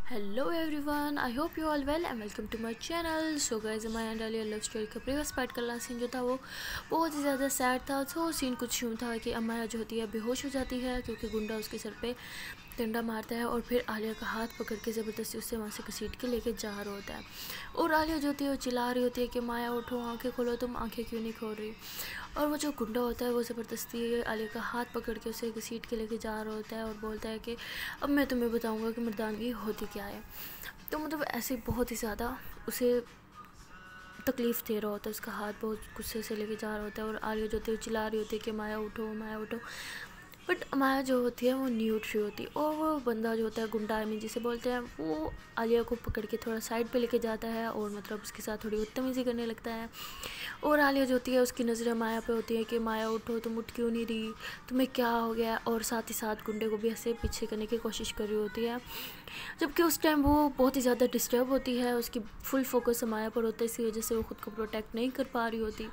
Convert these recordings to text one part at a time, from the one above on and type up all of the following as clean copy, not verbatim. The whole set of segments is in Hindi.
Hello everyone, I hope you all well and welcome to my channel. So guys, हमारे अंडर लव स्टोरी का प्रीवियस पार्ट का लास्ट सीन जो था वो बहुत ही ज़्यादा सैड था। तो सीन कुछ यूँ था कि अमाया जो होती है बेहोश हो जाती है क्योंकि गुंडा उसके सर पे डंडा मारता है और फिर आलिया का हाथ पकड़ के ज़बरदस्ती उससे वहाँ से घसीट के लेके जा रहा होता है। और आलिया जो होती है वो चिल्ला रही होती है कि माया उठो, आंखें खोलो, तुम आंखें क्यों नहीं खोल रही। और वो जो गुंडा होता है वो ज़बरदस्ती आलिया का हाथ पकड़ के उसे घसीट के लेके जा रहा होता है और बोलता है कि अब मैं तुम्हें बताऊँगा कि मर्दानगी होती क्या है। तो मतलब ऐसे बहुत ही ज़्यादा उसे तकलीफ़ दे रहा होता है, उसका हाथ बहुत गुस्से से लेके जा रहा होता है और आलिया जो होती है चिल्ला रही होती है कि माया उठो, माया उठो। बट माया जो होती है वो नहीं उठ रही होती और वो बंदा जो होता है गुंडा आर्मी जिसे बोलते हैं वो आलिया को पकड़ के थोड़ा साइड पे लेके जाता है और मतलब उसके साथ थोड़ी बदतमीज़ी करने लगता है। और आलिया जो होती है उसकी नज़रें माया पे होती है कि माया उठो, तुम उठ क्यों नहीं रही, तुम्हें क्या हो गया। और साथ ही साथ गुंडे को भी ऐसे पीछे करने की कोशिश कर रही होती है, जबकि उस टाइम वो बहुत ही ज़्यादा डिस्टर्ब होती है। उसकी फुल फोकस माया पर होता है, इसी वजह से वो खुद को प्रोटेक्ट नहीं कर पा रही होती।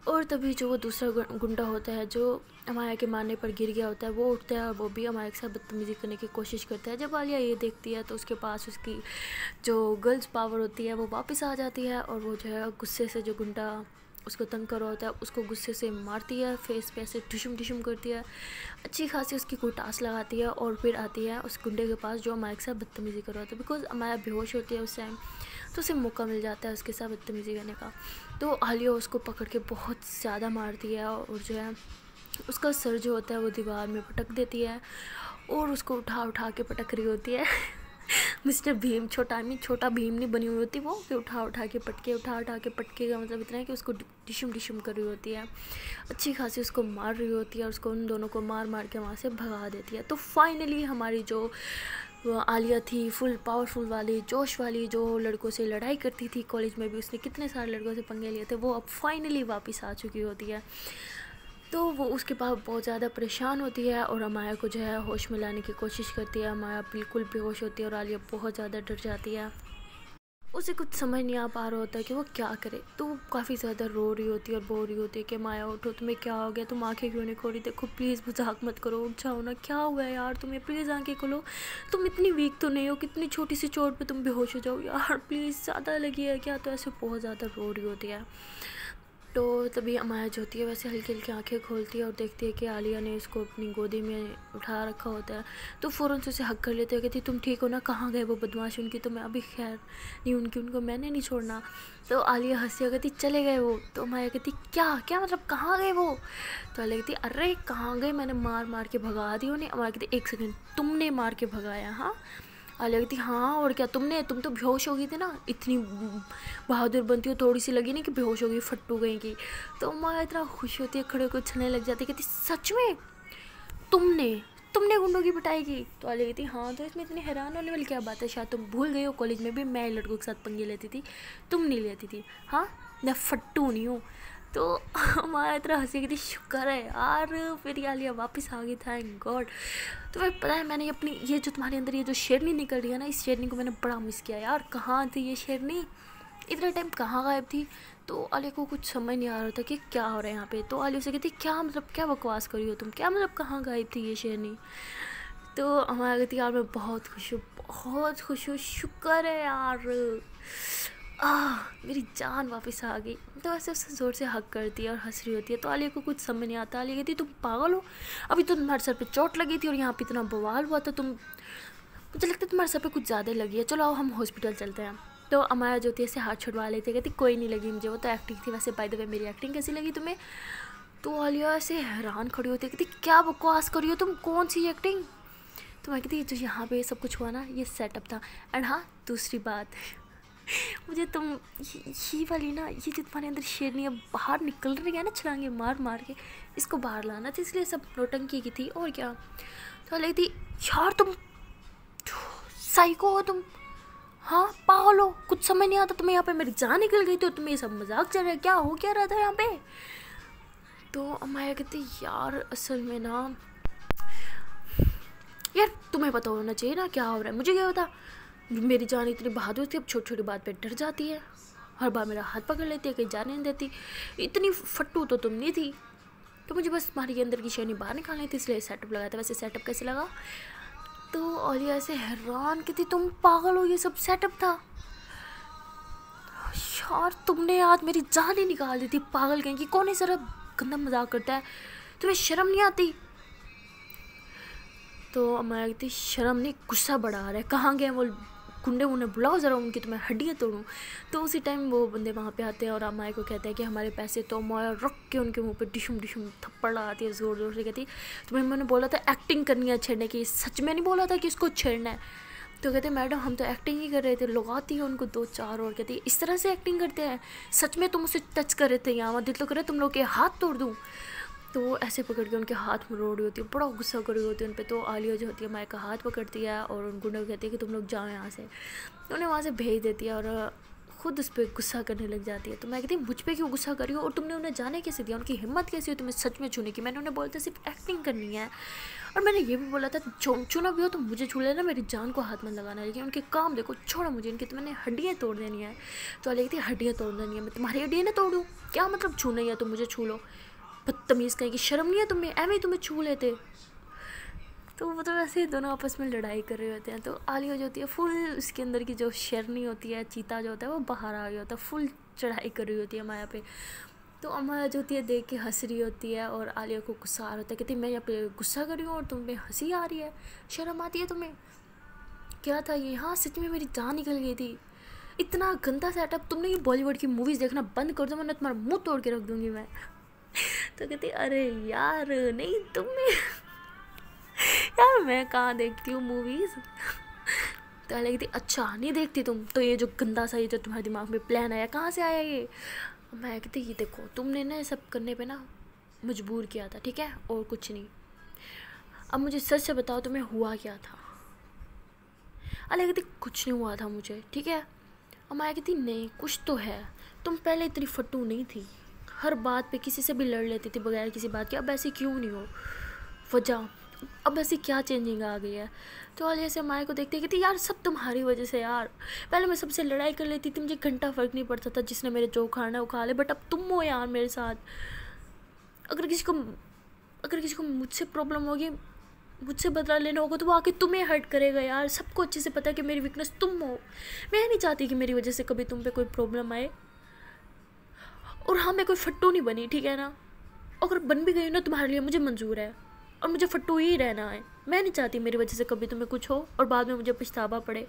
और तभी जो वो दूसरा गुंडा होता है जो अमाया के मारने पर गिर गया होता है वो उठता है और वो भी अमाया के साथ बदतमीज़ी करने की कोशिश करता है। जब आलिया ये देखती है तो उसके पास उसकी जो गर्ल्स पावर होती है वो वापस आ जाती है और वो जो है गुस्से से जो गुंडा उसको तंग कर रहा होता है उसको गुस्से से मारती है, फेस पे ऐसे ठुशुम ठुशुम करती है, अच्छी खासी उसकी कुटास लगाती है और फिर आती है उस गुंडे के पास जो अमाया के साथ बदतमीज़ी कर रहा होता है। बिकॉज अमाया बेहोश होती है उस टाइम, तो उसे मौका मिल जाता है उसके साथ बदतमीज़ी करने का। तो आलिया उसको पकड़ के बहुत ज़्यादा मारती है और जो है उसका सर जो होता है वो दीवार में पटक देती है और उसको उठा उठा के पटक रही होती है मिस्टर भीम, छोटा भीम नहीं बनी हुई होती वो, कि उठा उठा के पटके का मतलब इतना है कि उसको डिशुम डिशुम कर रही होती है, अच्छी खासी उसको मार रही होती है और उसको उन दोनों को मार मार के वहाँ से भगा देती है। तो फाइनली हमारी जो आलिया थी फुल पावरफुल वाली, जोश वाली, जो लड़कों से लड़ाई करती थी कॉलेज में भी, उसने कितने सारे लड़कों से पंगे लिए थे, वो अब फाइनली वापस आ चुकी होती है। तो वो उसके बाद बहुत ज़्यादा परेशान होती है और अमाया को जो है होश में लाने की कोशिश करती है। अमाया बिल्कुल बेहोश होती है और आलिया बहुत ज़्यादा डर जाती है, उसे कुछ समझ नहीं आ पा रहा होता है कि वो क्या करे। तो वो काफ़ी ज़्यादा रो रही होती है और बोल रही होती है कि माया उठो, तुम्हें क्या हो गया, तुम आंखें क्यों नहीं खोली, देखो प्लीज़ मजाक मत करो, उठ जाओ ना, क्या हुआ है यार तुम्हें, प्लीज़ आंखें खोलो, तुम इतनी वीक तो नहीं हो, कितनी छोटी सी चोट पे तुम बेहोश हो जाओ यार, प्लीज़ ज़्यादा लगी है क्या। तो ऐसे बहुत ज़्यादा रो रही होती है। तो तभी अमाया जो होती है वैसे हल्की हल्की आंखें खोलती है और देखती है कि आलिया ने इसको अपनी गोदी में उठा रखा होता है। तो फ़ौरन से उसे हक कर लेते हैं, कहती तुम ठीक हो ना, कहाँ गए वो बदमाश, उनकी तो मैं अभी खैर नहीं, उनको मैंने नहीं छोड़ना। तो आलिया हंसी कहती चले गए वो। तो अमाया कहती क्या क्या मतलब कहाँ गए वो। तो आलिया कहती अरे कहाँ गए, मैंने मार मार के भगा दी उन्हें। अमाया कहती एक सेकेंड, तुमने मार के भगाया? हाँ। आलिया कहती हाँ और क्या, तुम तो बेहोश हो गई थी ना, इतनी बहादुर बनती हो, थोड़ी सी लगी नहीं कि बेहोश हो गई, फट्टू गई की। तो माँ इतना खुश होती है, खड़े होकर छलने लग जाती है, कहती सच में तुमने तुमने गुंडों की पिटाई की। तो आलिया कहती हाँ, तो इसमें इतनी हैरान होने वाली क्या बात है, शायद तुम भूल गई हो कॉलेज में भी मैं लड़कों के साथ पंगे लेती थी, तुम नहीं लेती थी। हाँ, मैं फट्टू नहीं हूँ। तो हमारा इतना हंसी की थी, शुक्र है यार फिर आलिया वापस आ गई, थैंक गॉड। तो भाई पता है मैंने अपनी ये जो तुम्हारे अंदर ये जो शेरनी निकल रही है ना, इस शेरनी को मैंने बड़ा मिस किया यार, कहाँ थी ये शेरनी, इतना टाइम कहाँ गायब थी। तो आलिया को कुछ समझ नहीं आ रहा था कि क्या हो रहा है यहाँ पे। तो आलिया से कहती क्या मतलब, क्या बकवास करी हो तुम, क्या मतलब कहाँ गायब थी ये शेरनी। तो हमारा कहती यार मैं बहुत खुश हूँ, शुक्र है यार, मेरी जान वापस आ गई। तो ऐसे उससे ज़ोर से हक करती है और हंस रही होती है। तो आलिया को कुछ समझ नहीं आता, आलिया कहती तुम पागल हो, अभी तो तुम्हारे सर पे चोट लगी थी और यहाँ पे इतना बवाल हुआ था, मुझे लगता है तुम्हारे सर पे कुछ ज़्यादा लगी है, चलो आओ हम हॉस्पिटल चलते हैं। तो अमाया जो थी ऐसे हाथ छुड़वा लेती है, कहती कोई नहीं लगी मुझे, वो तो एक्टिंग थी। वैसे बाय द वे मेरी एक्टिंग कैसी लगी तुम्हें। तो आलिया ऐसे हैरान खड़ी होती है, कहती क्या बकवास करी हो तुम, कौन सी एक्टिंग। तो मैं कहती जो यहाँ पे सब कुछ हुआ ना ये सेटअप था। एंड हाँ दूसरी बात मुझे तुम ये वाली ना, ये जो तुम्हारे अंदर शेरनी अब बाहर निकल रही है ना छलांगे मार मार के, इसको बाहर लाना था, इसलिए सब नौटंकी की थी और क्या। तो लगी थी यार तुम साइको हो तुम, हाँ पागल हो, कुछ समझ नहीं आता तुम्हें, यहाँ पे मेरी जान निकल गई तो तुम्हें ये सब मजाक चल रहा है, क्या हो क्या रहा था यहाँ पे। तो अमाया कहती यार असल में ना यार तुम्हें पता होना चाहिए ना क्या हो रहा है, मुझे क्या पता, मेरी जान इतनी बहादुर थी, अब छोटी छोटी बात पे डर जाती है, हर बार मेरा हाथ पकड़ लेती है, कहीं जाने नहीं देती, इतनी फट्टू तो तुम नहीं थी। तो मुझे बस तुम्हारी अंदर की शेरनी बाहर निकालनी थी, इसलिए सेटअप लगाया था। वैसे सेटअप कैसे लगा, तो आलिया ऐसे हैरान की थी, तुम पागल हो, ये सब सेटअप था यार, तुमने आज मेरी जान ही निकाल दी थी, पागल कहीं की, कौन ऐसा गंदा मजाक करता है, तुम्हें शर्म नहीं आती। तो अम्मा कहती शर्म नहीं, गुस्सा बढ़ा रहा है, कहाँ गए वो गुंडे, उन्हें बुलाओ ज़रा, उनकी तुम्हें हड्डियाँ तोड़ूँ। तो उसी टाइम वो बंदे वहाँ पे आते हैं और अम्मा को कहते हैं कि हमारे पैसे, तो अम्मा रख के उनके मुंह पे डिशुम डिशुम थप्पड़ लगाती है ज़ोर ज़ोर से, कहती तुम्हें मैंने बोला था एक्टिंग करनी है छेड़ने की, सच में नहीं बोला था कि इसको छेड़ना है। तो कहते मैडम हम तो एक्टिंग ही कर रहे थे, लगाती है उनको 2-4 और कहती इस तरह से एक्टिंग करते हैं, सच में तुम उसे टच कर रहे थे, यहाँ दिल तो करे तुम लोग के हाथ तोड़ दूँ। तो वो ऐसे पकड़ के उनके हाथ में रोड़ रही होती है, बड़ा गुस्सा कर रही होती है उन पर। तो आलिया जो होती है माया का हाथ पकड़ती है और उन गुंडों को कहती है कि तुम लोग जाओ यहाँ से, उन्हें वहाँ से भेज देती है और खुद उस पर गुस्सा करने लग जाती है। तो मैं कहती हूँ मुझ पर क्यों गुस्सा करी हो, और तुमने उन्हें जाने कैसे दिया, उनकी हिम्मत कैसी हो तुम्हें सच में छूने की। मैंने उन्हें बोला था सिर्फ एक्टिंग करनी है, और मैंने ये भी बोला था छूना भी हो तो मुझे छू लेना, मेरी जान को हाथ में लगाना, लेकिन उनके काम देखो, छोड़ो मुझे, इनकी तो मैंने हड्डियाँ तोड़ देनी है। तो आलिया कहती हड्डियाँ तोड़ देनी है, मैं तुम्हारी हड्डियाँ ना तोड़ूँ, क्या मतलब छूना ही है तो मुझे छू लो, बदतमीज़ कहीं की, शर्म नहीं है तुम्हें, ऐਵੇਂ ही तुम्हें छू लेते। तो मतलब ऐसे दोनों आपस में लड़ाई कर रहे होते हैं। तो आलिया जो होती है फुल, उसके अंदर की जो शेरनी होती है, चीता जो होता है वो बाहर आ गया होता है, फुल चढ़ाई कर रही होती है माया पे। तो अमाया जो होती है देख के हंस रही होती है और आलिया को गुस्सा आ रहा होता है, कहती मैं यहाँ पे गुस्सा कर रही हूँ और तुम्हें हंसी आ रही है, शर्म आती है तुम्हें, क्या था ये, हाँ सच में मेरी जान निकल गई थी, इतना गंदा सेटअप, तुमने ये बॉलीवुड की मूवीज़ देखना बंद कर दो वरना तुम्हारा मुँह तोड़ के रख दूँगी मैं। तो कहती अरे यार नहीं तुमने यार मैं कहाँ देखती हूँ मूवीज़। तो आलिया कहती अच्छा नहीं देखती तुम, तो ये जो गंदा सा ये जो तुम्हारे दिमाग में प्लान आया कहाँ से आया ये। मैं कहती ये देखो तुमने ना ये सब करने पे ना मजबूर किया था, ठीक है, और कुछ नहीं, अब मुझे सच से बताओ तुम्हें हुआ क्या था। आलिया कहती कुछ नहीं हुआ था मुझे, ठीक है। और माया कहती नहीं कुछ तो है, तुम पहले इतनी फट्टू नहीं थी, हर बात पे किसी से भी लड़ लेती थी बगैर किसी बात के, अब ऐसी क्यों नहीं हो, वजह अब ऐसी क्या चेंजिंग आ गई है। तो आलिया से माया को देखते कहती यार सब तुम्हारी वजह से यार, पहले मैं सबसे लड़ाई कर लेती थी, मुझे घंटा फ़र्क नहीं पड़ता था, जिसने मेरे जो खाना उखा ले, बट अब तुम हो यार मेरे साथ, अगर किसी को मुझसे प्रॉब्लम होगी, मुझसे बदला लेना होगा तो वो आके तुम्हें हर्ट करेगा यार, सबको अच्छे से पता है कि मेरी वीकनेस तुम हो, मैं नहीं चाहती कि मेरी वजह से कभी तुम पे कोई प्रॉब्लम आए। और हाँ मैं कोई फट्टू नहीं बनी, ठीक है ना, अगर बन भी गई ना तुम्हारे लिए मुझे मंजूर है, और मुझे फट्टू ही रहना है, मैं नहीं चाहती मेरी वजह से कभी तुम्हें कुछ हो और बाद में मुझे पछतावा पड़े,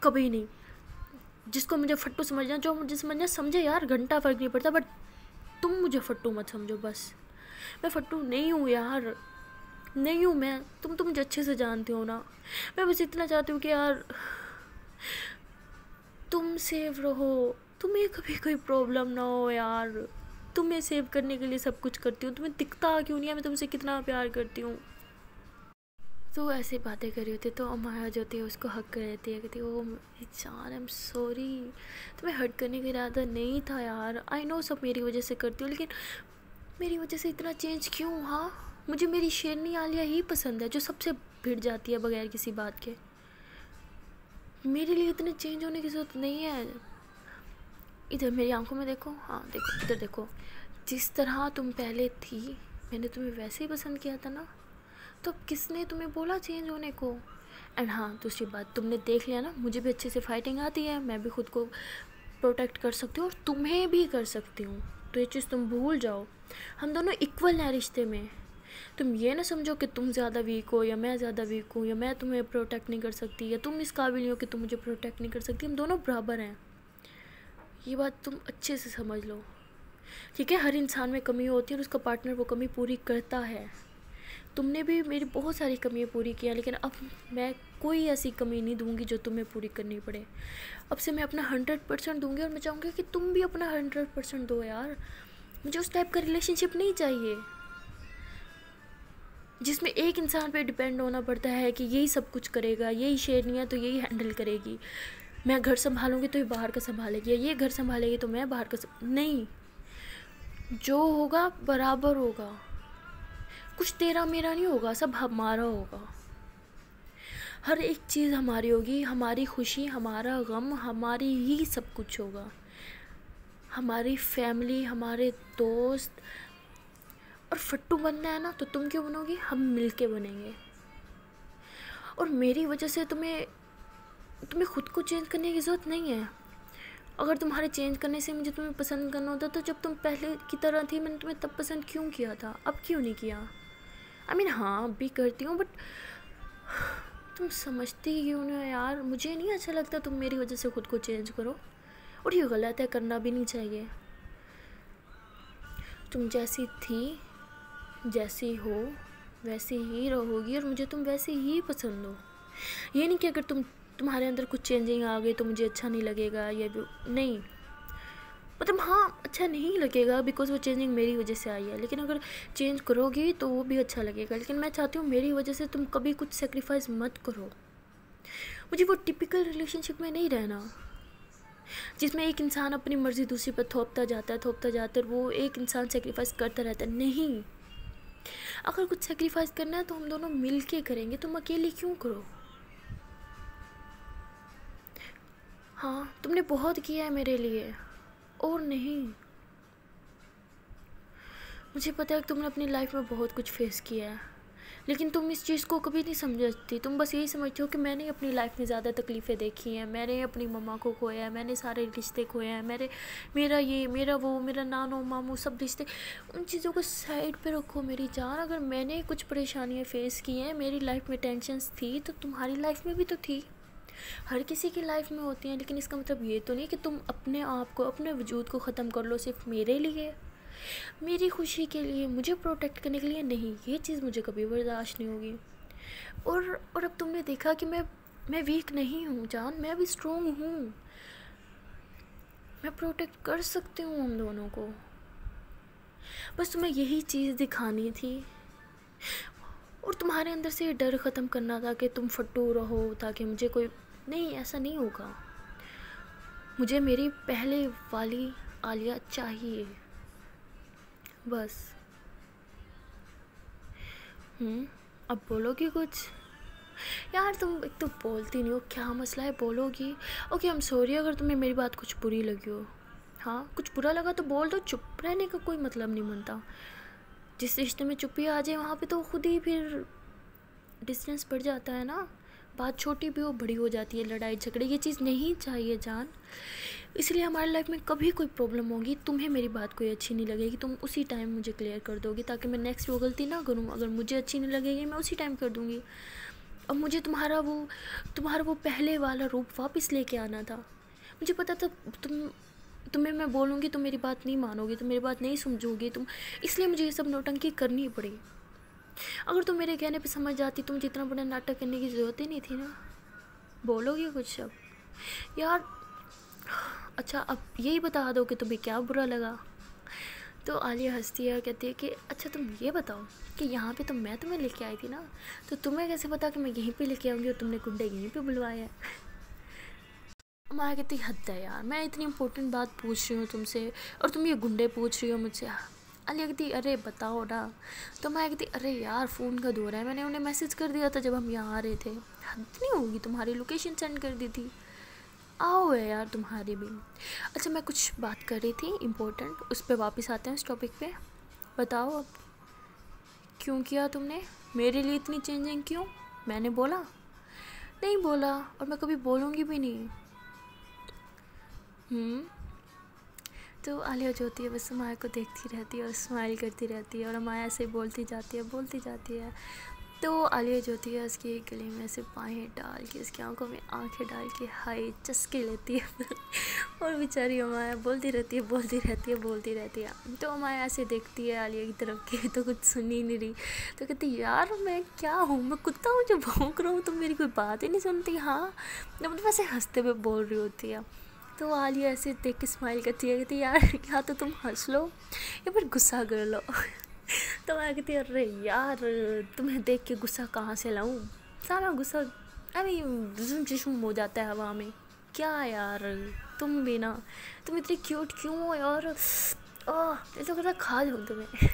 कभी नहीं। जिसको मुझे फट्टू समझना, जो मुझे समझना समझे यार, घंटा फ़र्क नहीं पड़ता, बट तुम मुझे फट्टू मत समझो बस, मैं फट्टू नहीं हूँ यार, नहीं हूँ मैं, तुम तो मुझे अच्छे से जानती हो ना, मैं बस इतना चाहती हूँ कि यार तुम सेव रहो, तुम्हें कभी कोई प्रॉब्लम ना हो यार, तुम्हें सेव करने के लिए सब कुछ करती हूँ, तुम्हें दिखता क्यों नहीं है मैं तुमसे कितना प्यार करती हूँ। तो ऐसे बातें कर रही होती है, तो अमाया जो होती है उसको हक कर देती है, कहती है ओ मेरी जान आई एम सॉरी, तुम्हें हर्ट करने का इरादा नहीं था यार, आई नो सब मेरी वजह से करती हूँ, लेकिन मेरी वजह से इतना चेंज क्यों, हाँ मुझे मेरी शेरनी आलिया ही पसंद है जो सबसे भिड़ जाती है बगैर किसी बात के, मेरे लिए इतने चेंज होने की ज़रूरत नहीं है। इधर मेरी आंखों में देखो, हाँ देखो इधर देखो, जिस तरह तुम पहले थी मैंने तुम्हें वैसे ही पसंद किया था ना, तो किसने तुम्हें बोला चेंज होने को। एंड हाँ दूसरी बात, तुमने देख लिया ना मुझे भी अच्छे से फाइटिंग आती है, मैं भी खुद को प्रोटेक्ट कर सकती हूँ और तुम्हें भी कर सकती हूँ, तो ये चीज़ तुम भूल जाओ, हम दोनों इक्वल हैं रिश्ते में, तुम ये ना समझो कि तुम ज़्यादा वीक हो या मैं ज़्यादा वीक हूँ, या मैं तुम्हें प्रोटेक्ट नहीं कर सकती या तुम इस काबिल नहीं हो कि तुम मुझे प्रोटेक्ट नहीं कर सकती, हम दोनों बराबर हैं, ये बात तुम अच्छे से समझ लो, ठीक है। हर इंसान में कमी होती है और उसका पार्टनर वो कमी पूरी करता है, तुमने भी मेरी बहुत सारी कमियां पूरी की हैं, लेकिन अब मैं कोई ऐसी कमी नहीं दूंगी जो तुम्हें पूरी करनी पड़े, अब से मैं अपना 100% दूंगी, और मैं चाहूँगी कि तुम भी अपना 100% दो यार, मुझे उस टाइप का रिलेशनशिप नहीं चाहिए जिसमें एक इंसान पे डिपेंड होना पड़ता है कि यही सब कुछ करेगा, यही शेरनी है तो यही हैंडल करेगी, मैं घर संभालूंगी तो ये बाहर का संभालेगी, या ये घर संभालेगी तो मैं बाहर का नहीं, जो होगा बराबर होगा, कुछ तेरा मेरा नहीं होगा, सब हमारा होगा, हर एक चीज़ हमारी होगी, हमारी खुशी हमारा गम हमारी ही सब कुछ होगा, हमारी फैमिली हमारे दोस्त। और फट्टू बनना है ना तो तुम क्यों बनोगी, हम मिल के बनेंगे, और मेरी वजह से तुम्हें तुम्हें खुद को चेंज करने की ज़रूरत नहीं है। अगर तुम्हारे चेंज करने से मुझे तुम्हें पसंद करना होता तो जब तुम पहले की तरह थी मैंने तुम्हें तब पसंद क्यों किया था, अब क्यों नहीं किया? आई मीन हाँ अब भी करती हूँ, बट तुम समझती ही क्यों नहीं यार? मुझे नहीं अच्छा लगता तुम मेरी वजह से खुद को चेंज करो, और ये गलत है, करना भी नहीं चाहिए। तुम जैसी थी, जैसी हो वैसी ही रहोगी, और मुझे तुम वैसे ही पसंद हो। ये नहीं कि अगर तुम्हारे अंदर कुछ चेंजिंग आ गई तो मुझे अच्छा नहीं लगेगा, या भी नहीं, मतलब हाँ अच्छा नहीं लगेगा बिकॉज वो चेंजिंग मेरी वजह से आई है, लेकिन अगर चेंज करोगी तो वो भी अच्छा लगेगा। लेकिन मैं चाहती हूँ मेरी वजह से तुम कभी कुछ सेक्रीफाइस मत करो। मुझे वो टिपिकल रिलेशनशिप में नहीं रहना जिसमें एक इंसान अपनी मर्ज़ी दूसरी पर थोपता जाता है और वो एक इंसान सेक्रीफाइस करता रहता है। नहीं, अगर कुछ सेक्रीफाइस करना है तो हम दोनों मिल के करेंगे, तुम अकेली क्यों करो? हाँ तुमने बहुत किया है मेरे लिए, और नहीं, मुझे पता है कि तुमने अपनी लाइफ में बहुत कुछ फेस किया है, लेकिन तुम इस चीज़ को कभी नहीं समझती। तुम बस यही समझते हो कि मैंने अपनी लाइफ में ज़्यादा तकलीफ़ें देखी हैं, मैंने अपनी मम्मा को खोया है, मैंने सारे रिश्ते खोए हैं, मेरा ये मेरा वो, मेरा नानू मामू सब रिश्ते। उन चीज़ों को साइड पे रखो मेरी जान। अगर मैंने कुछ परेशानियाँ फेस की हैं, मेरी लाइफ में टेंशन्स थी, तो तुम्हारी लाइफ में भी तो थी। हर किसी की लाइफ में होती हैं, लेकिन इसका मतलब ये तो नहीं कि तुम अपने आप को, अपने वजूद को ख़त्म कर लो सिर्फ मेरे लिए, मेरी खुशी के लिए, मुझे प्रोटेक्ट करने के लिए। नहीं, ये चीज़ मुझे कभी बर्दाश्त नहीं होगी। और अब तुमने देखा कि मैं वीक नहीं हूँ जान, मैं भी स्ट्रॉन्ग हूँ, मैं प्रोटेक्ट कर सकती हूँ हम दोनों को। बस तुम्हें यही चीज़ दिखानी थी, और तुम्हारे अंदर से ये डर ख़त्म करना था कि तुम फट्टू रहो ताकि मुझे कोई, नहीं ऐसा नहीं होगा। मुझे मेरी पहले वाली आलिया चाहिए बस। अब बोलोगी कुछ? यार तुम एक तो बोलती नहीं हो, क्या मसला है? बोलोगी? ओके आई एम सॉरी अगर तुम्हें मेरी बात कुछ बुरी लगी हो। हाँ कुछ बुरा लगा तो बोल दो, चुप रहने का कोई मतलब नहीं बनता। जिस रिश्ते में चुप्पी आ जाए वहाँ पे तो खुद ही फिर डिस्टेंस बढ़ जाता है ना, बात छोटी भी हो बड़ी हो जाती है, लड़ाई झगड़े, ये चीज़ नहीं चाहिए जान। इसलिए हमारी लाइफ में कभी कोई प्रॉब्लम होगी, तुम्हें मेरी बात कोई अच्छी नहीं लगेगी, तुम उसी टाइम मुझे क्लियर कर दोगी ताकि मैं नेक्स्ट वो गलती ना करूँ। अगर मुझे अच्छी नहीं लगेगी मैं उसी टाइम कर दूँगी। अब मुझे तुम्हारा वो पहले वाला रूप वापस लेके आना था। मुझे पता था तुम्हें मैं बोलूँगी तो मेरी बात नहीं मानोगी, तुम मेरी बात नहीं समझोगी, इसलिए मुझे ये सब नौटंकी करनी पड़ी। अगर तुम मेरे कहने पे समझ जाती तो मुझे इतना बड़ा नाटक करने की ज़रूरत ही नहीं थी ना। बोलोगे कुछ अब यार? अच्छा अब यही बता दो कि तुम्हें क्या बुरा लगा। तो आलिया हंसती है, कहती है कि अच्छा तुम ये बताओ कि यहाँ पे तो मैं तुम्हें लेके आई थी ना, तो तुम्हें कैसे पता कि मैं यहीं पे लेके आऊँगी और तुमने गुंडे यहीं पे बुलवाए हैं? माया कहती हद है यार, मैं इतनी इंपॉर्टेंट बात पूछ रही हूँ तुमसे और तुम ये गुंडे पूछ रही हो मुझसे। आलिया कहती अरे बताओ ना। तो माया कहती अरे यार फ़ोन का दौर है, मैंने उन्हें मैसेज कर दिया था जब हम यहाँ आ रहे थे। हद नहीं होगी, तुम्हारी लोकेशन सेंड कर दी थी। आओ है यार तुम्हारी भी। अच्छा मैं कुछ बात कर रही थी इम्पोर्टेंट, उस पर वापस आते हैं उस टॉपिक पे। बताओ अब क्यों किया तुमने मेरे लिए इतनी चेंजिंग? क्यों? मैंने बोला? नहीं बोला, और मैं कभी बोलूँगी भी नहीं। तो आलिया जो होती है बस माया को देखती रहती है और स्माइल करती रहती है और माया से बोलती जाती है। तो आलिया जो होती है उसके गले में ऐसे बाहें डाल के उसकी आंखों में आंखें डाल के हाय चस्के लेती है और बेचारी माया बोलती रहती है। तो माया ऐसे देखती है आलिया की तरफ के, तो कुछ सुन ही नहीं रही। तो कहती यार मैं क्या हूँ, मैं कुत्ता हूँ जो भौंक रहा हूँ, तुम मेरी कोई बात ही नहीं सुनती। हाँ मतलब वैसे हंसते हुए बोल रही होती है। तो आलिया ऐसे देख के स्माइल करती है, कहती यार या तो तुम हंस लो या फिर गुस्सा कर लो। तो मैं कहती अरे यार तुम्हें देख के गुस्सा कहाँ से लाऊं, सारा गुस्सा अभी जिसम हो जाता है हवा में। क्या यार तुम भी ना, तुम इतनी क्यूट क्यों हो यार, ये तो कहता खा जाओ तुम्हें।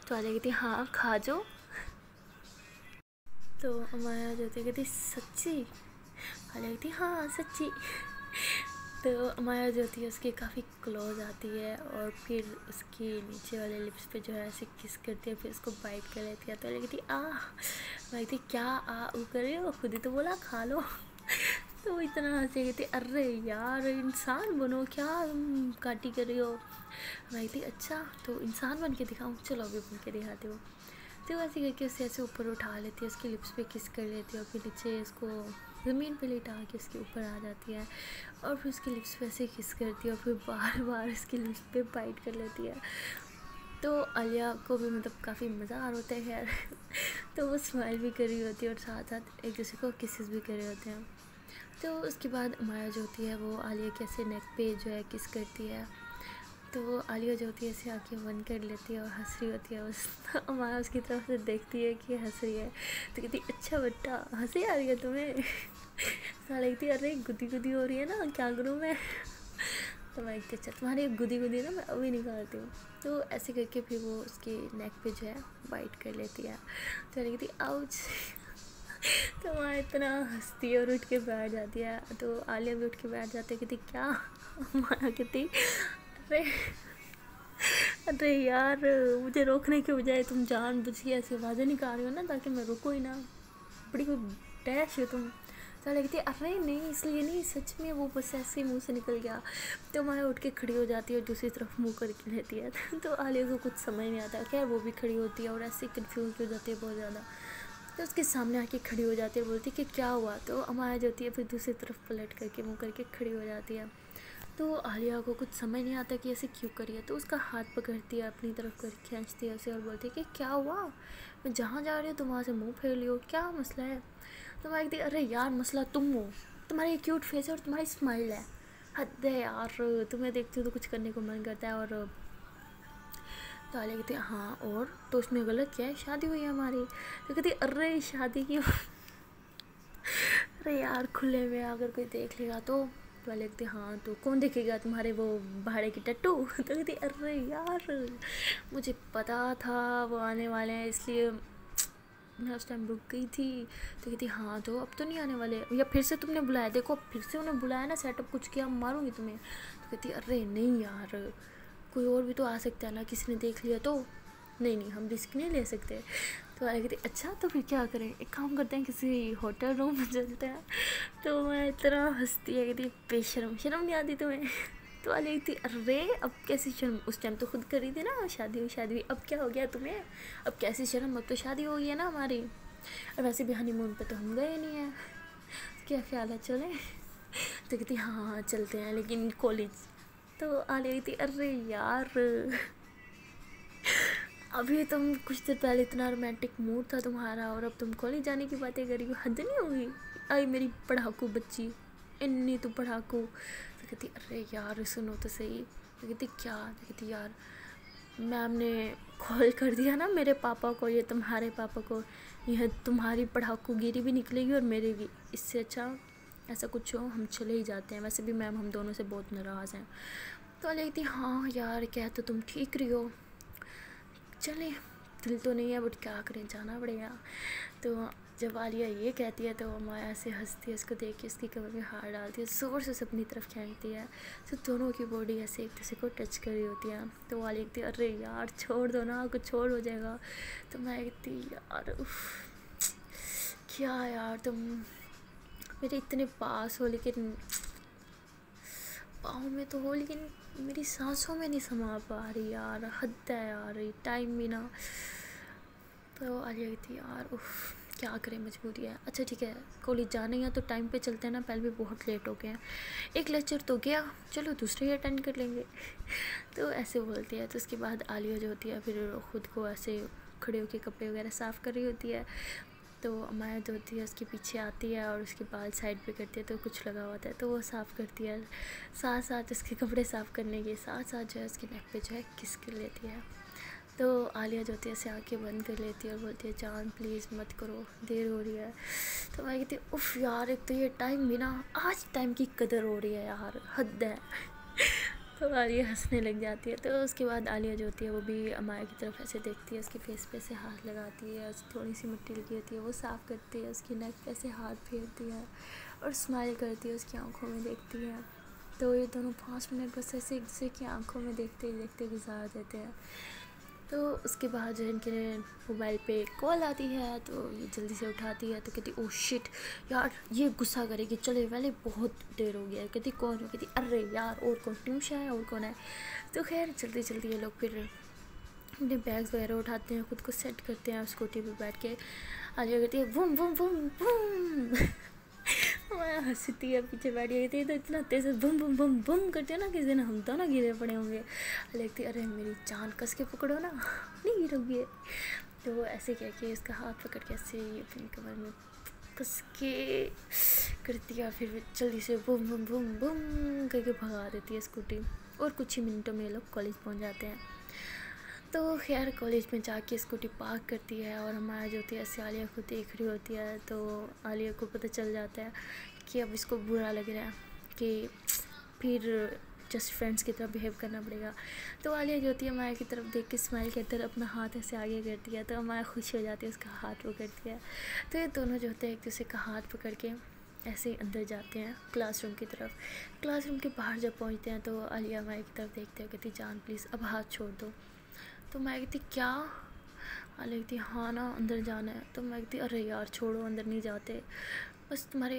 तो आलिया कहती हाँ खा जाओ। तो माया जो कहती सच्ची? आलिया कहती हाँ सच्ची। तो अमाया जो होती है उसके काफ़ी क्लोज आती है और फिर उसके नीचे वाले लिप्स पे जो है ऐसे किस करती है, फिर उसको बाइट कर लेती है। तो लगती मैं थी क्या वो कर रही हो, खुद ही तो बोला खा लो। तो वो इतना हंसी कहती अरे यार इंसान बनो, क्या काटी कर रही हो। मैं थी अच्छा तो इंसान बन के दिखाऊँ, चलो अभी बन के दिखाती हूँ। तो ऐसे करके उससे ऐसे ऊपर उठा लेती है, उसके लिप्स पे किस कर लेती है और फिर नीचे उसको ज़मीन पे लिटा के उसके ऊपर आ जाती है और फिर उसके लिप्स पे ऐसे किस करती है और फिर बार बार उसके लिप्स पे बाइट कर लेती है। तो आलिया को भी मतलब काफ़ी मज़ा आ रहा होता है यार। तो वो स्माइल भी कर रही होती है और साथ साथ एक दूसरे को किसेस भी कर रहे होते हैं। तो उसके बाद माया जो होती है वो आलिया के ऐसे नेक पे जो है किस करती है। तो आलिया जो होती है ऐसे आँखें बंद कर लेती है और हंस रही होती है बस। माया उसकी तरफ से देखती है कि हंस रही है तो कहती अच्छा बेटा हंसी आ रही है तुम्हें। लगती है अरे गुदी गुदी हो रही है ना, क्या करूँ मैं। तो मैं कहती अच्छा तुम्हारी गुदी गुदी ना मैं अभी निकालती हूँ। तो ऐसे करके फिर वो उसके नेक पे जो है बाइट कर लेती है। तो कहती आउच। तो वहाँ इतना हंसती है और उठ के बैठ जाती है। तो आलिया भी उठ के बैठ जाती है, कहती क्या। माया कहती अरे अरे यार मुझे रोकने के बजाय तुम जानबूझ के ऐसी आवाज़ें निकाल रही हो ना ताकि मैं रुको ही ना, बड़ी कोई डैश हो तुम। तो लगती है अरे नहीं इसलिए नहीं, सच में वो बस ऐसे मुंह से निकल गया। तो माया उठ के खड़ी हो जाती है और दूसरी तरफ मुंह करके लेती है। तो आलिया को कुछ समझ नहीं आता, खैर वो भी खड़ी होती है और ऐसे कंफ्यूज हो जाती है बहुत ज़्यादा। तो उसके सामने आके खड़ी हो जाती है, बोलती है कि क्या हुआ। तो अमाया जो होती है फिर दूसरी तरफ पलट करके मुँह करके खड़ी हो जाती है। तो आलिया को कुछ समझ नहीं आता कि ऐसे क्यों करी है। तो उसका हाथ पकड़ती है, अपनी तरफ कर खींचती है उसे और बोलती है कि क्या हुआ, मैं जहाँ जा रही हूँ तुम वहाँ से मुंह फेर लियो, क्या मसला है। तो मैं कहती अरे यार मसला तुम हो, तुम्हारी क्यूट फेस है और तुम्हारी स्माइल है, हद है यार, तुम्हें देखती हो तो कुछ करने को मन करता है। और तो आलिया कहती हाँ और तो उसमें गलत क्या है, शादी हुई है हमारी। तो कहती अरे शादी की अरे यार खुले में अगर कोई देख लेगा तो वाले कहते हाँ तो कौन देखेगा तुम्हारे वो भाड़े की टट्टू। तो कहती अरे यार मुझे पता था वो आने वाले हैं इसलिए मैं उस टाइम रुक गई थी। तो कहती हाँ तो अब तो नहीं आने वाले, या फिर से तुमने बुलाया, देखो फिर से उन्हें बुलाया ना, सेटअप कुछ किया मारूंगी तुम्हें। तो कहती अरे नहीं यार कोई और भी तो आ सकता है ना, किसी ने देख लिया तो, नहीं नहीं हम रिस्क नहीं ले सकते। तो आगे कहती अच्छा तो फिर क्या करें, एक काम करते हैं किसी होटल रूम में चलते हैं। तो मैं इतना हंसती है, कहती बेशर्म शर्म नहीं आती तुम्हें। तो वाली थी अरे अब कैसी शर्म, उस टाइम तो खुद करी थी ना, शादी हुई अब क्या हो गया तुम्हें, अब कैसी शर्म, अब तो शादी हो गई है ना हमारी, और वैसे भी हनीमून पे तो हम गए नहीं हैं, क्या ख्याल है चलें। तो कहती हाँ चलते हैं लेकिन कॉलेज। तो आ रही थी अरे यार अभी तुम कुछ देर पहले इतना रोमांटिक मूड था तुम्हारा और अब तुम कॉलेज जाने की बातें करी हो, हद नहीं होगी। आई मेरी पढ़ाकू बच्ची, इन्नी तो पढ़ाकू। तो कहती अरे यार सुनो तो सही। तो कहती क्या। तो कहती यार मैम ने कॉल कर दिया ना मेरे पापा को, ये तुम्हारे पापा को, यह तुम्हारी पढ़ाकू गिरी भी निकलेगी और मेरी भी, इससे अच्छा ऐसा कुछ हो हम चले ही जाते हैं, वैसे भी मैम हम दोनों से बहुत नाराज़ हैं। तो कहती हाँ यार कह तो तुम ठीक रही हो, चले दिल तो नहीं है बट क्या करें जाना पड़ेगा। तो जब आलिया ये कहती है तो माया से हंसती है, उसको देख के उसकी कमर में हाथ डालती है, ज़ोर से अपनी तरफ खींचती है। तो दोनों की बॉडी ऐसे एक दूसरे को टच कर रही होती है। तो आलिया कहती है अरे यार छोड़ दो ना, कुछ और हो जाएगा। तो मैं कहती यार उफ क्या यार तुम मेरे इतने पास हो लेकिन पाँव में तो हो लेकिन मेरी सांसों में नहीं समा पा रही यार, हद है यार ये टाइम भी ना। तो आलिया कहती यार उफ क्या करें मजबूरी है, अच्छा ठीक है कॉलेज जाना ही है तो टाइम पे चलते हैं ना, पहले भी बहुत लेट हो गए हैं, एक लेक्चर तो गया चलो दूसरे ही अटेंड कर लेंगे। तो ऐसे बोलती है। तो उसके बाद आलिया जो होती है फिर ख़ुद को ऐसे खड़े होकर कपड़े वगैरह साफ़ कर रही होती है। तो माया जो होती है उसके पीछे आती है और उसके बाल साइड पे करती है तो कुछ लगा होता है तो वो साफ़ करती है, साथ साथ उसके कपड़े साफ़ करने के साथ साथ जो है उसके नेक पे जो है किस कर लेती है। तो आलिया जो होती है ऐसे आँखें बंद कर लेती है और बोलती है जान प्लीज़ मत करो देर हो रही है। तो मैं कहती उफ़ यार एक तो ये टाइम भी ना, आज टाइम की कदर हो रही है यार, हद है। तो आलिया हंसने लग जाती है। तो उसके बाद आलिया जो होती है वो भी अमाया की तरफ ऐसे देखती है, उसके फेस पे से हाथ लगाती है, उसकी थोड़ी सी मिट्टी लगी होती है वो साफ़ करती है, उसकी नेक पे से हाथ फेरती है और स्माइल करती है, उसकी आंखों में देखती है। तो ये दोनों 5 मिनट बस ऐसे एक दूसरे की आंखों में देखते ही देखते गुजार देते हैं। तो उसके बाद जो इनके मोबाइल पे कॉल आती है तो ये जल्दी से उठाती है, तो कहती ओ शिट यार, ये गुस्सा करेगी, चले पहले बहुत देर हो गया है। कहती कौन हो? कहती अरे यार और कौन, ट्यूशन है और कौन है। तो खैर जल्दी जल्दी ये लोग फिर अपने बैग्स वगैरह उठाते हैं, खुद को सेट करते हैं स्कूटी पे बैठ के। आलिया कहती है वुम वुम वुम वुम। मैं हंसती है पीछे बैठ गई थी, तो इतना तेज बम बम बम बम करते हैं ना, किसी दिन हम तो ना गिरे पड़े होंगे। देखती अरे मेरी जान कस के पकड़ो ना, नहीं गिरोगे। तो ऐसे कह के इसका हाथ पकड़ के ऐसे अपनी कमर में कस के करती है, फिर जल्दी से बम बम बम बम करके भगा देती है स्कूटी। और कुछ ही मिनटों में ये लोग कॉलेज पहुँच जाते हैं। तो खैर कॉलेज में जाके स्कूटी पार्क करती है और हमारा जो होती है ऐसे आलिया को देख रही होती है। तो आलिया को पता चल जाता है कि अब इसको बुरा लग रहा है, कि फिर जस्ट फ्रेंड्स की तरह बिहेव करना पड़ेगा। तो आलिया जो होती है माया की तरफ देख के स्माइल करते हुए अपना हाथ ऐसे आगे करती है, तो माया खुश हो जाती है, उसका हाथ पकड़ती है। तो ये दोनों जो होते हैं एक दूसरे का हाथ पकड़ के ऐसे ही अंदर जाते हैं क्लासरूम की तरफ। क्लासरूम के बाहर जब पहुँचते हैं तो आलिया माया की तरफ देखते हुए कहती जान प्लीज़ अब हाथ छोड़ दो। तो मैं कहती क्या? आलिया कहती हाँ ना अंदर जाना है। तो मैं कहती अरे यार छोड़ो, अंदर नहीं जाते, बस तुम्हारे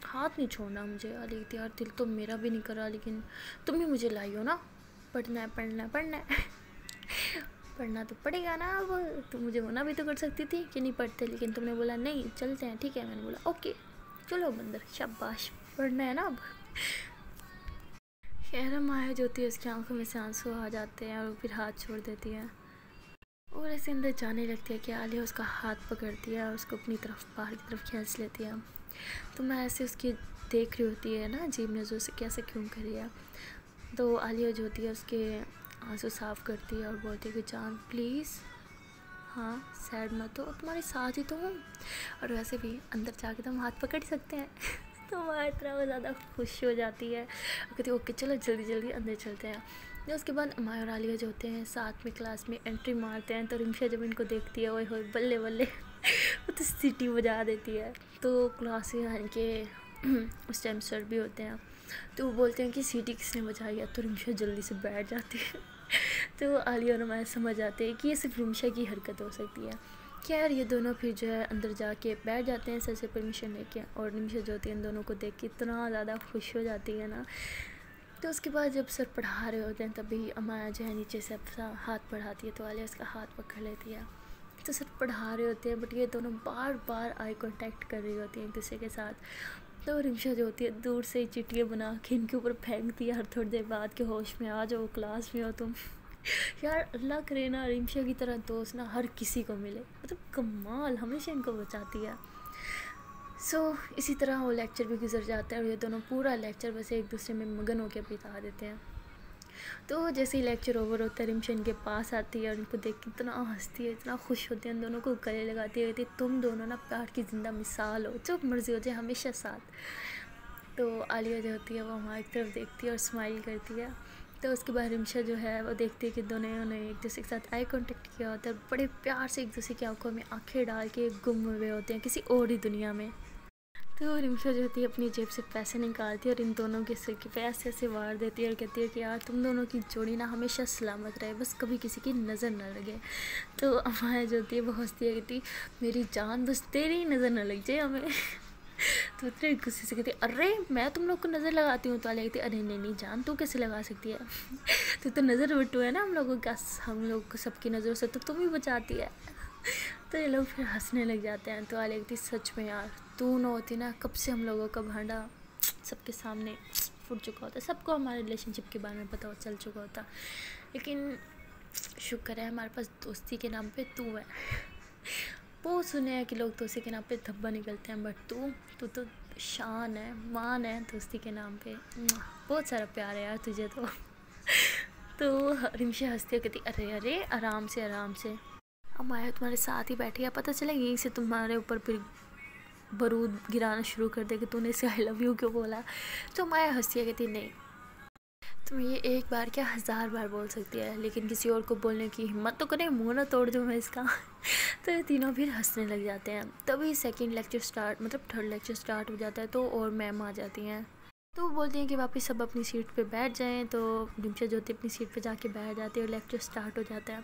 हाथ नहीं छोड़ना मुझे। आलिया कहती यार दिल तो मेरा भी नहीं करा, लेकिन तुम ही मुझे लाई हो ना, पढ़ना है पढ़ना है पढ़ना है। पढ़ना तो पड़ेगा ना, अब तुम मुझे मना भी तो कर सकती थी कि नहीं पढ़ते, लेकिन तुमने बोला नहीं चलते हैं, ठीक है। मैंने बोला ओके चलो अब अंदर, शाबाश पढ़ना है ना अब। खैर माया जो होती है उसकी आंखों में से आंसू आ जाते हैं और फिर हाथ छोड़ देती है और ऐसे अंदर जाने लगती है कि आलिया उसका हाथ पकड़ती है और उसको अपनी तरफ बाहर की तरफ खींच लेती है। तो मैं ऐसे उसकी देख रही होती है ना अजीब नज़रों से, कैसे क्यों करी है। तो आलिया जो होती है उसके आंसू साफ़ करती है और बोलती है कि जान प्लीज़ हाँ सैड मत हो, तुम्हारे साथ ही तो हूँ, और वैसे भी अंदर जाके तो हम हाथ पकड़ सकते हैं। तो वह इतना ज़्यादा खुश हो जाती है, कहती ओके चलो जल्दी जल्दी अंदर चलते हैं। तो उसके बाद अमाया और आलिया जो होते हैं साथ में क्लास में एंट्री मारते हैं। तो रिमशा जब इनको देखती है ओए होए बल्ले बल्ले, वो तो सीटी बजा देती है। तो क्लास में आने के उस टाइम सर भी होते हैं, तो वो बोलते हैं कि सीटी किसने बजाई है। तो रिमशा जल्दी से बैठ जाती है। तो आलिया और अमाया समझ आते हैं कि ये सिर्फ रिमशा की हरकत हो सकती है। खैर ये दोनों फिर जो है अंदर जाके बैठ जाते हैं सर से परमिशन लेके, और रिमशा जो होती है इन दोनों को देख के इतना ज़्यादा खुश हो जाती है ना। तो उसके बाद जब सर पढ़ा रहे होते हैं तभी अमाया जो है नीचे से अपना हाथ बढ़ाती है, तो आलिया उसका हाथ पकड़ लेती है। तो सर पढ़ा रहे होते हैं बट ये दोनों बार बार आई कांटेक्ट कर रही होती हैं एक दूसरे के साथ। तो रिमशा जो होती है दूर से ही चिटियाँ बना के इनके ऊपर फेंकती है हर थोड़ी देर बाद के होश में आ जाओ, क्लास में हो तुम। यार अल्लाह करे ना रिमशा की तरह दोस्त ना हर किसी को मिले, मतलब कमाल, हमेशा इनको बचाती है। इसी तरह वो लेक्चर भी गुजर जाता है और ये दोनों पूरा लेक्चर बस एक दूसरे में मगन होकर बिता देते हैं। तो जैसे ही लेक्चर ओवर होता है रिमशा इनके पास आती है और इनको देख के इतना हंसती है, इतना खुश होती है, इन दोनों को गले लगाती है, कहती है तुम दोनों ना प्यार की ज़िंदा मिसाल हो, जो मर्जी हो जाए हमेशा साथ। तो आलिया जो होती है वो हमारी तरफ देखती है और स्माइल करती है। तो उसके बाद रिमशा जो है वो देखती है कि दोनों ने एक दूसरे के साथ आई कांटेक्ट किया होता है, बड़े प्यार से एक दूसरे की आंखों में आंखें डाल के गुम हुए होते हैं किसी और ही दुनिया में। तो रिमशा जो होती है अपनी जेब से पैसे निकालती है और इन दोनों के सिर के पैसे ऐसे वार देती है और कहती है कि यार तुम दोनों की जोड़ी ना हमेशा सलामत रहे, बस कभी किसी की नज़र न लगे। तो अमाया जो होती है वो हंसती है, कहती मेरी जान बस तेरी नज़र न लग जाए हमें। तो इतने गुस्से से कहती अरे मैं तुम लोग को नज़र लगाती हूँ। तो आलिया कहती अरे नहीं नहीं जान तू कैसे लगा सकती है। तो नज़र बटू है ना हम लोगों का, हम लोग को सबकी नज़रों से तो तुम ही बचाती है। तो ये लोग फिर हंसने लग जाते हैं। तो आलिया कहती सच में यार तू ना होती ना कब से हम लोगों का भांडा सबके सामने फूट चुका होता, सबको हमारे रिलेशनशिप के बारे में पता चल चुका होता, लेकिन शुक्र है हमारे पास दोस्ती के नाम पे तू है। बहुत सुने हैं कि लोग दोस्ती के नाम पे धब्बा निकलते हैं, बट तू तो शान है, मान है दोस्ती के नाम पे, बहुत सारा प्यार है यार तुझे तो रिमशा हंसती कहती अरे अरे आराम से आराम से, अमाया तुम्हारे साथ ही बैठी है, पता चला यहीं से तुम्हारे ऊपर फिर बारूद गिराना शुरू कर दे कि तूने इसे आई लव यू क्यों बोला। तो अमाया हंसती है कहती नहीं तुम ये एक बार क्या 1000 बार बोल सकती है, लेकिन किसी और को बोलने की हिम्मत तो करें, मुँह ना तोड़ दूँ मैं इसका। तो ये तीनों फिर हंसने लग जाते हैं। तभी सेकंड लेक्चर स्टार्ट मतलब थर्ड लेक्चर स्टार्ट हो जाता है तो और मैम आ जाती हैं। तो वो बोलते हैं कि वापस सब अपनी सीट पे बैठ जाएं। तो निमिषा जो होती है अपनी सीट पे जाके बैठ जाती है और लेक्चर स्टार्ट हो जाता है।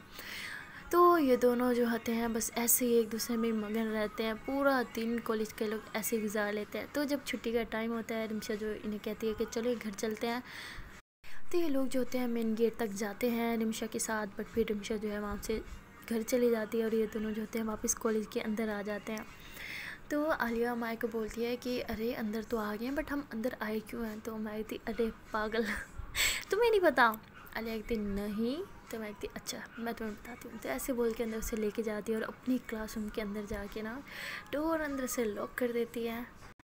तो ये दोनों जो होते हैं बस ऐसे ही एक दूसरे में मगन रहते हैं, पूरा दिन कॉलेज के लोग ऐसे गुजार लेते हैं। तो जब छुट्टी का टाइम होता है निमिषा जो इन्हें कहती है कि चलो घर चलते हैं। तो ये लोग जो होते हैं मेन गेट तक जाते हैं निमिषा के साथ, बट फिर निमिषा जो है वहाँ से घर चली जाती है और ये दोनों जो होते हैं वापस कॉलेज के अंदर आ जाते हैं। तो आलिया माया को बोलती है कि अरे अंदर तो आ गए हैं बट हम अंदर आए क्यों हैं। तो माया कहती अरे पागल तुम्हें नहीं पता। आलिया कहती नहीं। तो मैं कहती अच्छा मैं तुम्हें बताती हूँ। तो ऐसे बोल के अंदर से लेके जाती है और अपनी क्लासरूम के अंदर जाके ना डोर अंदर से लॉक कर देती है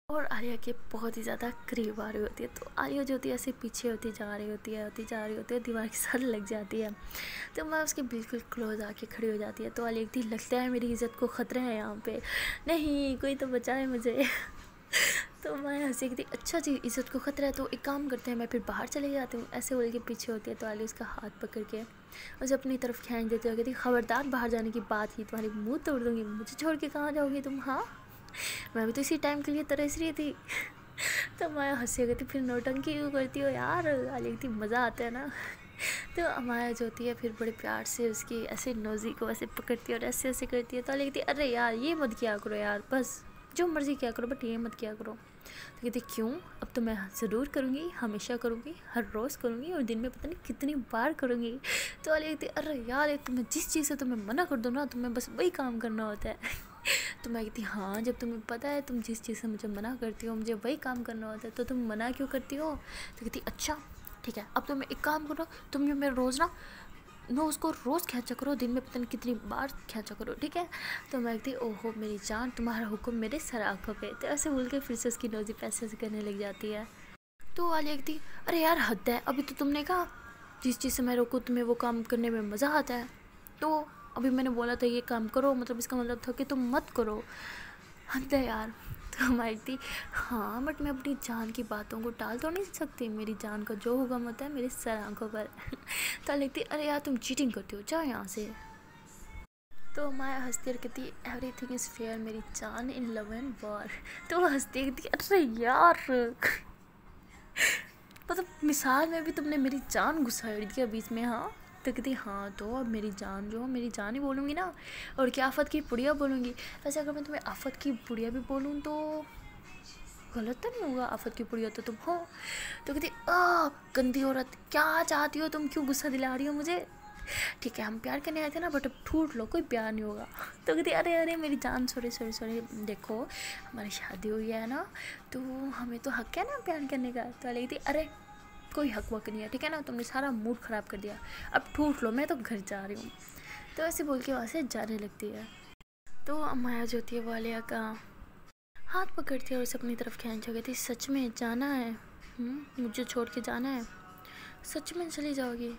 और आलिया के बहुत ही ज़्यादा करीब आ रही होती है। तो आलिया जो होती है ऐसे पीछे होती जा रही होती है दीवार के साथ लग जाती है। तो मैं उसके बिल्कुल क्लोज आके खड़ी हो जाती है। तो आलिया कहती लगता है मेरी इज़्ज़त को ख़तरा है यहाँ पे, नहीं कोई तो बचाए मुझे तो मैं हंसी कहती अच्छा जी इज़्ज़त को ख़तरा है तो एक काम करते हैं मैं फिर बाहर चले जाती हूँ। ऐसे बोल के पीछे होती है। तो आलिया उसका हाथ पकड़ के उसे अपनी तरफ खींच देती है। कहती खबरदार बाहर जाने की बात ही तुम्हारी मुँह तोड़ दूँगी, मुझे छोड़ के कहाँ जाओगी तुम। हाँ मैं भी तो इसी टाइम के लिए तरस रही थी तो मैं हंसी कहती फिर नौटंकी क्यों करती हो यार। आलिया कहती मज़ा आता है ना तो अमाया जो होती है फिर बड़े प्यार से उसकी ऐसे नोज़ी को ऐसे पकड़ती है और ऐसे ऐसे करती है। तो आलिया कहती अरे यार ये मत किया करो यार, बस जो मर्ज़ी किया करो बट ये मत किया करो। तो कहती क्यों, अब तो मैं ज़रूर करूँगी, हमेशा करूँगी, हर रोज़ करूँगी और दिन में पता नहीं कितनी बार करूँगी। तो आलिया कहती अरे यार तुम्हें जिस चीज़ से तुम्हें मना कर दो ना तुम्हें बस वही काम करना होता है तो मैं कहती हाँ जब तुम्हें पता है तुम जिस चीज़ से मुझे मना करती हो मुझे वही काम करना होता है तो तुम मना क्यों करती हो। तो कहती अच्छा ठीक है अब तो मैं एक काम करो, तुम जो मेरे रोज़ ना उसको रोज़ खींचा करो, दिन में पता नहीं कितनी बार खींचा करो ठीक है। तो मैं कहती ओहो मेरी जान तुम्हारा हुक्म मेरे सर आँखों पे। तो ऐसे बोल के फिर से उसकी नोज़ी पैसे से करने लग जाती है। तो आलिया कहती अरे यार हद है, अभी तो तुमने कहा जिस चीज़ से मैं रोकूँ तुम्हें वो काम करने में मज़ा आता है, तो अभी मैंने बोला था ये काम करो मतलब इसका मतलब था कि तुम मत करो, हद है यार। तो मैं कहती हाँ बट मैं अपनी जान की बातों को टाल तो नहीं सकती, मेरी जान का जो हुक्म होता है मेरे सर आँखों पर तो लिखती अरे यार तुम चीटिंग करती हो जाओ यहाँ से। तो मैं हंसती और कहती एवरीथिंग इज़ फेयर मेरी जान इन लव एंड वॉर। तो वो हंसती कहती अरे यार मतलब मिसाल में भी तुमने मेरी जान घुसाड़ दिया बीच में। हाँ तो कहती हाँ तो अब मेरी जान जो मेरी जान ही बोलूँगी ना, और क्या आफत की पुड़िया बोलूँगी। वैसे अगर मैं तुम्हें आफत की पुड़िया भी बोलूँ तो गलत तो नहीं होगा, आफत की पुड़िया तो तुम हो। तो कहती गंदी औरत क्या चाहती हो तुम, क्यों गुस्सा दिला रही हो मुझे। ठीक है हम प्यार करने आए थे ना बट अब ठूट लो कोई प्यार नहीं होगा। तो कहती अरे अरे मेरी जान सॉरी सॉरी सॉरी, देखो हमारी शादी हुई है ना तो हमें तो हक है ना प्यार करने का। तो कहती अरे कोई हक वक नहीं है ठीक है ना, तुमने सारा मूड ख़राब कर दिया, अब ठूट लो मैं तो घर जा रही हूँ। तो ऐसे बोल के वहाँ से जाने लगती है। तो माया जो होती है वो आलिया का हाथ पकड़ती है और उसे अपनी तरफ खींच कहती सच में जाना है, मुझे छोड़ के जाना है, सच में चली जाओगी।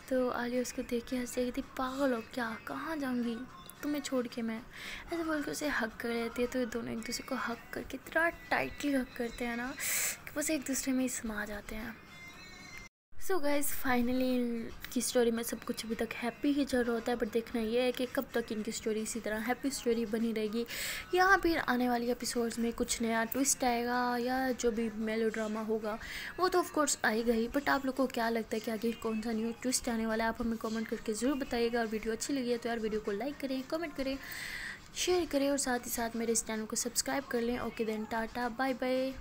तो आलिया उसको देख के हंसी कहती पागल हो क्या, कहाँ जाऊँगी तुम्हें छोड़ के मैं। ऐसे बोल के उसे हक कर लेती है। तो ये दोनों एक दूसरे को हक करके इतना टाइटली हक करते हैं ना कि बस एक दूसरे में ही समा जाते हैं। सो गाइज फाइनली की स्टोरी में सब कुछ अभी तक हैप्पी ही चल रहा होता है, बट देखना ये है कि कब तक इनकी स्टोरी इसी तरह हैप्पी स्टोरी बनी रहेगी या फिर आने वाली एपिसोड्स में कुछ नया ट्विस्ट आएगा या जो भी मेलो ड्रामा होगा वो तो ऑफ कोर्स आएगा ही। बट आप लोग को क्या लगता है कि आगे कौन सा न्यू ट्विस्ट आने वाला है, आप हमें कमेंट करके ज़रूर बताइएगा। और वीडियो अच्छी लगी है तो यार वीडियो को लाइक करें, कमेंट करें, शेयर करें और साथ ही साथ मेरे इस चैनल को सब्सक्राइब कर लें। Okay then tata bye bye.